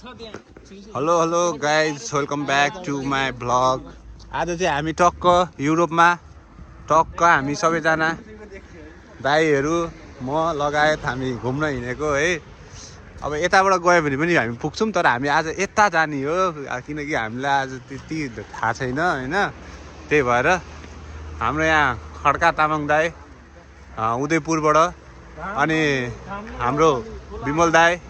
Hello hello guys, welcome back to my vlog. आज चाहिँ हामी टक्क युरोपमा हामी सबैजना दाइहरू म लगायत हामी घुम्न हिँडेको है। अब यताबाट गयो भने पनि हामी पुग्छौँ, तर हामी आज यता जाने हो किनकि हामीलाई आज त्यति थाहा छैन होइन। त्यही भएर हाम्रो यहाँ खड्का तामाङ दाई उदयपुरबाट अनि हाम्रो विमल दाई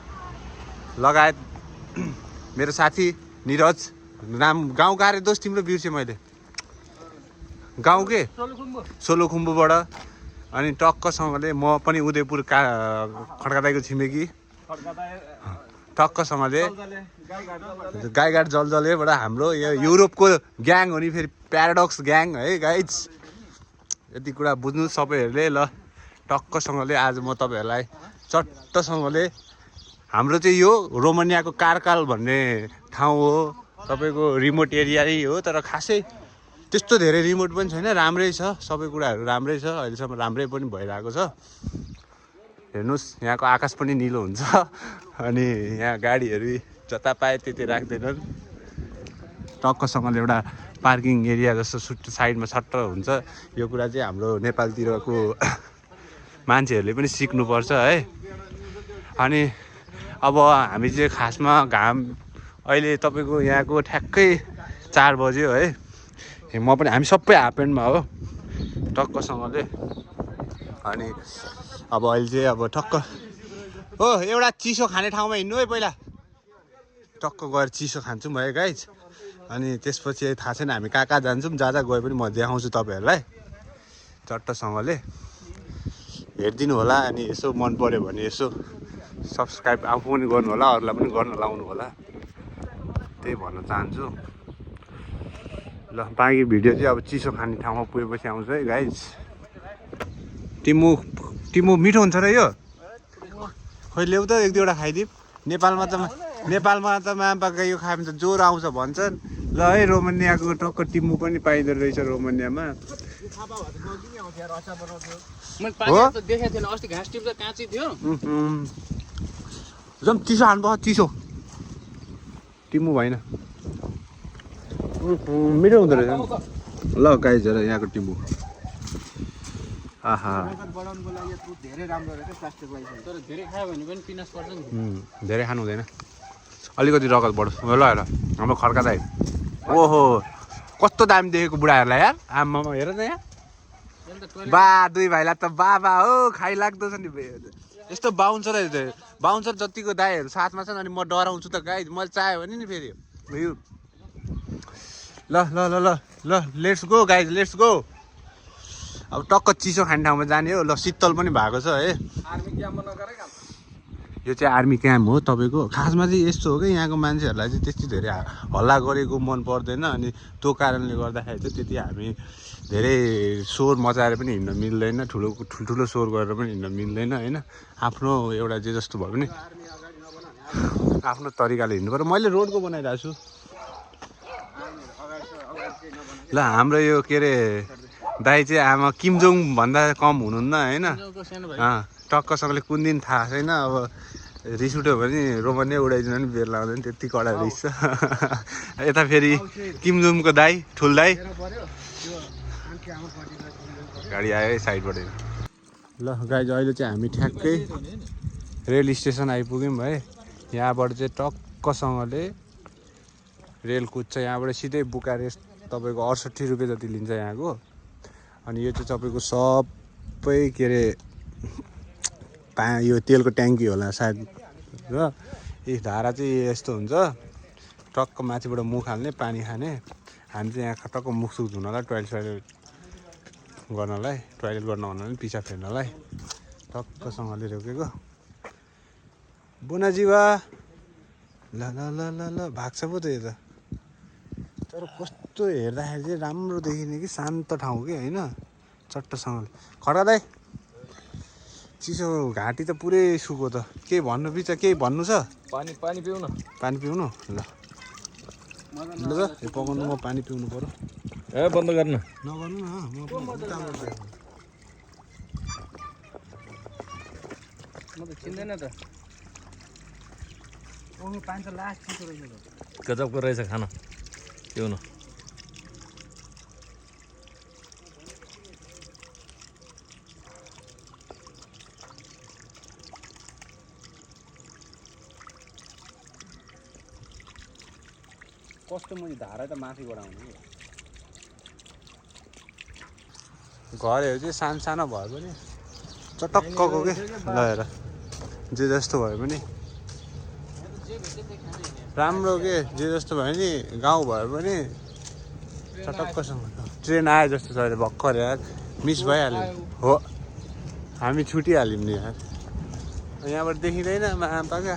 लगायत मेरो साथी निरज, नाम गाउँ गाह्रे दोष तिम्रो बिर्सेँ मैले, गाउँ के सोलुखुम्बुबाट। अनि टक्कसँगले म पनि उदयपुर खड्का दाइको छिमेकी टक्कसँगले गाईघाट जलजलेबाट हाम्रो यो युरोपको ग्याङ हो नि, फेरि प्याराडक्स ग्याङ है गाइज। यति कुरा बुझ्नु सबैहरूले ल। टक्कसँगले आज म तपाईँहरूलाई चट्टसँगले हाम्रो चाहिँ यो रोमानियाको कारकाल भन्ने ठाउँ हो, तपाईँको रिमोट एरिया हो, तर खासै त्यस्तो धेरै रिमोट पनि छैन, राम्रै छ, सबै कुराहरू राम्रै छ, अहिलेसम्म राम्रै पनि भइरहेको छ। हेर्नुहोस् यहाँको आकाश पनि निलो हुन्छ अनि यहाँ गाडीहरू जता पाए त्यति राख्दैनन्। टक्कसँगले एउटा पार्किङ एरिया जस्तो साइडमा सट्ट हुन्छ। यो कुरा चाहिँ हाम्रो नेपालतिरको मान्छेहरूले पनि सिक्नुपर्छ है। अनि अब हामी चाहिँ खासमा घाम अहिले तपाईँको यहाँको ठ्याक्कै 4 बज्यो है। म पनि हामी सबै हाफ प्यान्टमा हो टक्कसँगले। अनि अब अहिले चाहिँ अब ठक्क हो एउटा चिसो खाने ठाउँमा हिँड्नु है, पहिला टक्क गएर चिसो खान्छौँ है गाइज। अनि त्यसपछि थाहा छैन हामी कहाँ कहाँ जान्छौँ, जहाँ गए पनि म देखाउँछु तपाईँहरूलाई चट्टसँगले। हेरिदिनु होला, अनि यसो मन पऱ्यो भने यसो सब्सक्राइब आफू पनि गर्नु होला, अरूलाई पनि गर्न लाउनु होला, त्यही भन्न चाहन्छु। ल बाँकी भिडियो चाहिँ अब चिसो खाने ठाउँमा पुगेपछि आउँछ है गाइज। टिमु मिठो हुन्छ र यो, खोइ ल्याउ त एक दुईवटा खाइदिउँ। नेपालमा त मापाका यो खायो भने त ज्वरो आउँछ भन्छन्। ल है रोमानियाको टक्क टिमु पनि पाइँदो रहेछ रोमानियामा एकदम चिसो खानुपर्छ, चिसो टिमु भएन, मिठो हुँदो रहेछ। ल गाइज हेर यहाँको टिमु, आहा धेरै खानु हुँदैन, अलिकति रगत बढोस्। ल हेर हाम्रो खड्का दाइ, ओहो कस्तो दामी देखेको बुढाहरूलाई यार, आमामा हेर न यहाँ बा दुई भाइलाई त बाबा हो खाइलाग्दो छ नि। यस्तो बााउन्सर जतिको दाइहरू साथमा छन् अनि म डराउँछु त गाइज, मैले चाह्यो भने नि फेरि यो ल ल ल ल ल let's go guys, let's go. अब टक्क चिसो खाने ठाउँमा जाने हो। ल शीतल पनि भएको छ है। यो चाहिँ आर्मी क्याम्प हो तपाईँको। खासमा चाहिँ यस्तो हो कि यहाँको मान्छेहरूलाई चाहिँ त्यति धेरै हल्ला गरेको मन पर्दैन, अनि त्यो कारणले गर्दाखेरि चाहिँ त्यति हामी धेरै स्वर मचाएर पनि हिँड्न मिल्दैन, ठुल्ठुलो स्वर गरेर पनि हिँड्न मिल्दैन होइन। आफ्नो एउटा जे जस्तो भयो भने आफ्नो तरिकाले हिँड्नु पर्यो। मैले रोडको बनाइरहेको छु। ल हाम्रो यो के अरे दाइ चाहिँ आमा किमजोङ भन्दा कम हुनुहुन्न होइन। टक्कसँगले कुन दिन थाहा छैन, अब रिस उठ्यो भने रोमानिया उडाइदिनु पनि बेर लाग्दैन, त्यति कडा रिस छ। यता फेरि किमजोङको दाइ, ठुल दाइ गाडी आयो है साइडबाट। ल गाइज अहिले चाहिँ हामी ठ्याक्कै रेल स्टेसन आइपुग्यौँ है। यहाँबाट चाहिँ टक्कसँगले रेल कुद्छ, यहाँबाट सिधै बुकारेस्ट तपाईँको 68 रुपियाँ जति लिन्छ यहाँको। अनि यो चाहिँ तपाईँको सबै के अरे यो तेलको ट्याङ्की होला सायद, र यी धारा चाहिँ यस्तो हुन्छ, टक्क माथिबाट मुख हाल्ने पानी खाने। हामी चाहिँ यहाँ टक्क मुखसुख धुनलाई, टोइलेट गर्न भन्नाले पिछा फेर्नलाई टक्कसँगले रोकेको। बुनाजीवा ल ल ल ल ल भाग्छ पो त यो त, तर कस्तो हेर्दाखेरि चाहिँ राम्रो देखिने कि शान्त ठाउँ कि होइन चट्टसँगले। खड्का दाइ चिसो घाँटी त पुरै सुको त, केही भन्नु बिच केही भन्नु छ? पानी पिउनु, पानी पिउनु। ल ल यो पकाउनु, म पानी पिउनु पर्यो। ए बन्द गर्नु नगर्नु न, म त चिन्दैन त। गजबको रहेछ खाना पिउन कस्तो मैले धारा त माथिबाट आउने घरहरू चाहिँ सानो सानो भए पनि चटक्कको के ल हेर जे जस्तो भए पनि राम्रो के जे जस्तो भयो नि गाउँ भए पनि चटक्कसँग ट्रेन आयो जस्तो छ अहिले भर्खर यार मिस भइहाल्यो हो हामी छुटिहाल्यौँ नि यार यहाँबाट देखिँदैन मापाका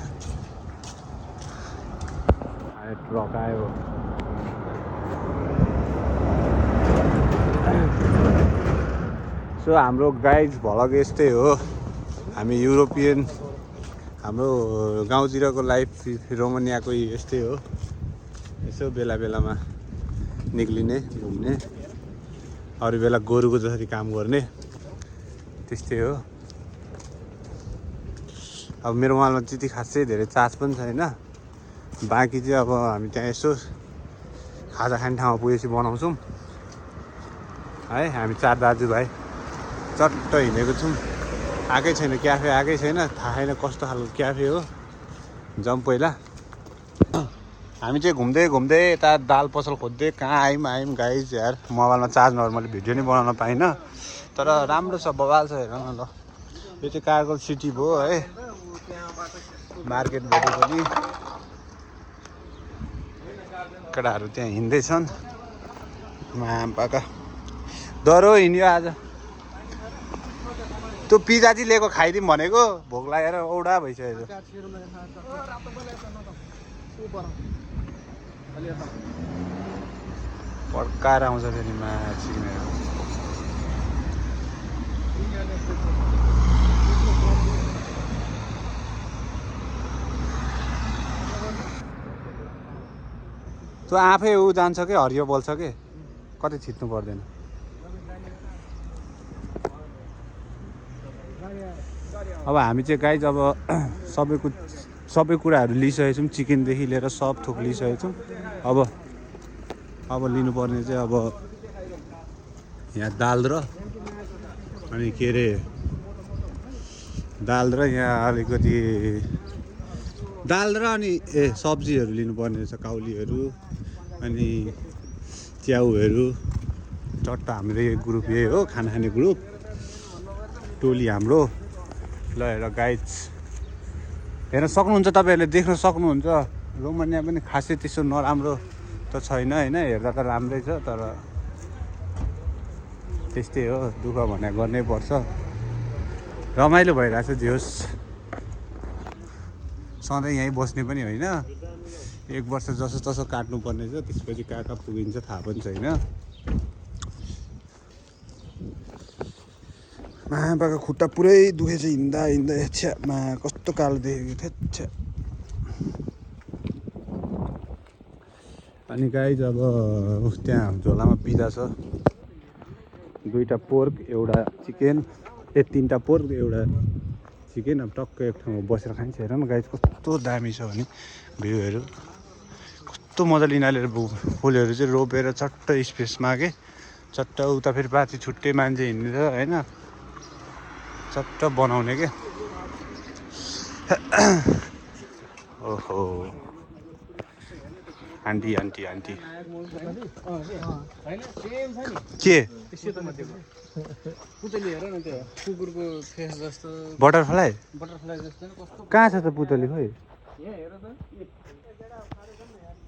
ट्रक आयो सो हाम्रो गाइड भ्लग यस्तै हो हामी युरोपियन हाम्रो गाउँतिरको लाइफ रोमानियाको यस्तै हो यसो बेला बेलामा निक्लिने घुम्ने अरू बेला गोरुको जसरी काम गर्ने त्यस्तै हो अब मेरो मालमा त्यति खासै धेरै चार्ज पनि छैन बाँकी चाहिँ अब हामी त्यहाँ यसो खाजा खाने ठाउँमा पुगेपछि बनाउँछौँ है हामी 4 दाजुभाइ चट्ट हिँडेको छौँ आएकै छैन क्याफे आएकै छैन थाहा छैन कस्तो खालको क्याफे हो जाउँ पहिला हामी चाहिँ घुम्दै घुम्दै यता दाल पसल खोज्दै कहाँ आयौँ गाइज यार मोबाइलमा चार्ज नभएर मैले भिडियो नै बनाउन पाइनँ तर राम्रो छ बवाल छ हेर न ल यो चाहिँ कारगल सिटी भयो है मार्केट भेट्यो पनि केटाहरू त्यहाँ हिँड्दैछन् मापाका डह्रो हिँड्यो आज त्यो पिज्जा चाहिँ लिएको खाइदिउँ भनेको भोक लागेर औडा भइसक्यो पड्काएर आउँछ फेरि माछिमेर त्यो आफै ऊ जान्छ कि हरियो बोल्छ कि कतै छिट्नु पर्दैन अब हामी चाहिँ गाइज अब सबै कुराहरू लिइसकेको छौँ चिकनदेखि लिएर सब थोक लिइसकेको छौँ अब लिनुपर्ने चाहिँ अब यहाँ दाल र अनि के अरे दाल र यहाँ अलिकति दाल र अनि सब्जीहरू लिनुपर्ने रहेछ काउलीहरू अनि च्याउहरू चट्ट हाम्रो ग्रुप यही हो खाना खाने ग्रुप टोली हाम्रो ल हेर गाइज हेर्न सक्नुहुन्छ तपाईँहरूले देख्न सक्नुहुन्छ रोमानिया पनि खासै त्यस्तो नराम्रो त छैन होइन हेर्दा त राम्रै छ तर त्यस्तै हो दुःख भने गर्नै पर्छ रमाइलो भइरहेछ जे होस् सधैँ यहीँ बस्ने पनि होइन 1 वर्ष जसो तसो काट्नुपर्ने छ त्यसपछि कहाँ कहाँ पुगिन्छ थाहा पनि छैन माबाको खुट्टा पुरै दुखेछ हिँड्दा छ्या मा कस्तो कालो देखेको थियो अनि गाइज अब त्यहाँ झोलामा पिज्जा छ 2टा पोर्क एउटा चिकन 3टा पोर्क एउटा चिकन अब टक्क एक ठाउँमा बसेर खान्छ हेर न गाइज कस्तो दामी छ भने भ्यूहरू कस्तो मजाले यिनीहरूले फुलहरू चाहिँ रोपेर चट्ट स्पेसमा के चट्ट उता फेरि पाथी छुट्टै मान्छे हिँडेर होइन चट्ट बनाउने के ओहो आन्टी के पुतली हेर न त्यो कुकुरको फेस जस्तो बटरफ्लाई जस्तो कस्तो कहाँ छ त पुतली खोइ यहाँ हेर त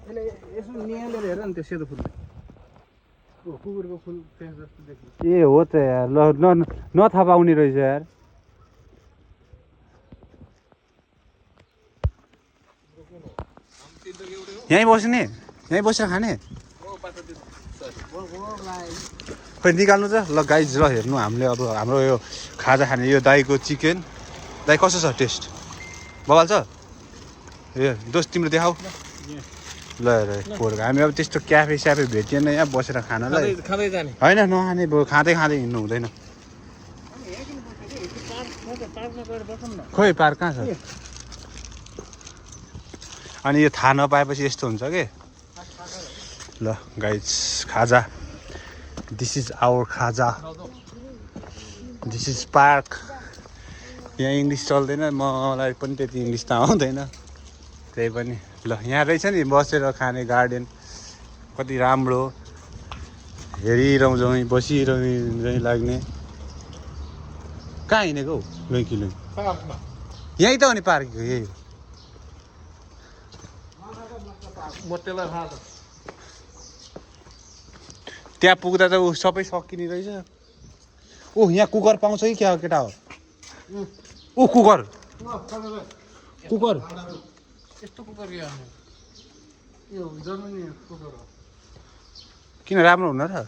यसले यसो निहालेर हेर न त्यो सेतो फुल कुकुरको फुल फेस जस्तो देख्छ ए हो त यार ल नथाहा पाउने रहेछ यार यहीँ बस्ने यहीँ बसेर खाने खोइ निकाल्नु त ल गाइज ल हेर्नु हामीले अब हाम्रो यो खाजा खाने यो दाईको चिकन दाई कस्तो छ टेस्ट बवाल छ ए दोस्त तिम्रो देखाऊ ल हेर पोर्क हामी अब त्यस्तो क्याफे स्याफे भेटिएन यहाँ बसेर खानालाई खाँदै जाने होइन नखाने खाँदै हिँड्नु हुँदैन खोइ पार्क कहाँ छ अनि यो थाहा नपाएपछि यस्तो हुन्छ के ल गाइज खाजा दिस इज आवर खाजा दिस इज पार्क यहाँ इङ्ग्लिस चल्दैन मलाई पनि त्यति इङ्ग्लिस त आउँदैन त्यही पनि ल यहाँ रहेछ नि बसेर खाने गार्डन कति राम्रो हेरिरहँ जहीँ बसिरहँ जहीँ लाग्ने कहाँ हिँडेको हौ लुइँ कि लुइँ यहीँ त हो नि पार्क यही हो त्यहाँ पुग्दा त ऊ सबै सकिने रहेछ ऊ यहाँ कुकर पाउँछ कि क्या केटा हो ऊ कुकर कुकर यस्तो कुकर यो जर्मनी कुकर हो किन राम्रो हुन र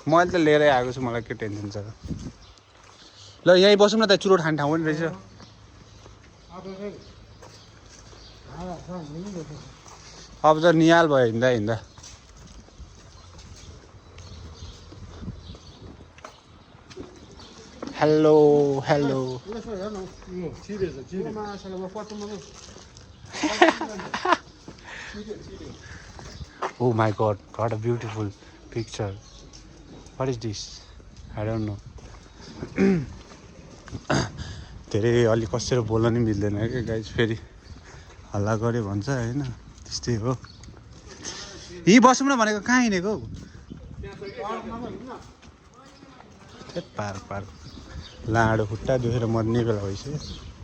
मैले त लिएरै आएको छु मलाई के टेन्सन छ ल यहीँ बसौँ न त चुरोट खाने ठाउँ पनि रहेछ अब त निहाल भयो हिँड्दा हिँड्दा hello hello Oh my god, what a beautiful picture. What is this? I don't know. धेरै अलि कसरी बोल्न नि मिल्दैन क्या गाइज फेरि हल्ला गऱ्यो भन्छ होइन त्यस्तै हो यहीँ बसौँ न भनेको कहाँ हिँडेको पार्क पार्क लाडो खुट्टा दुखेर मर्ने बेला भइसक्यो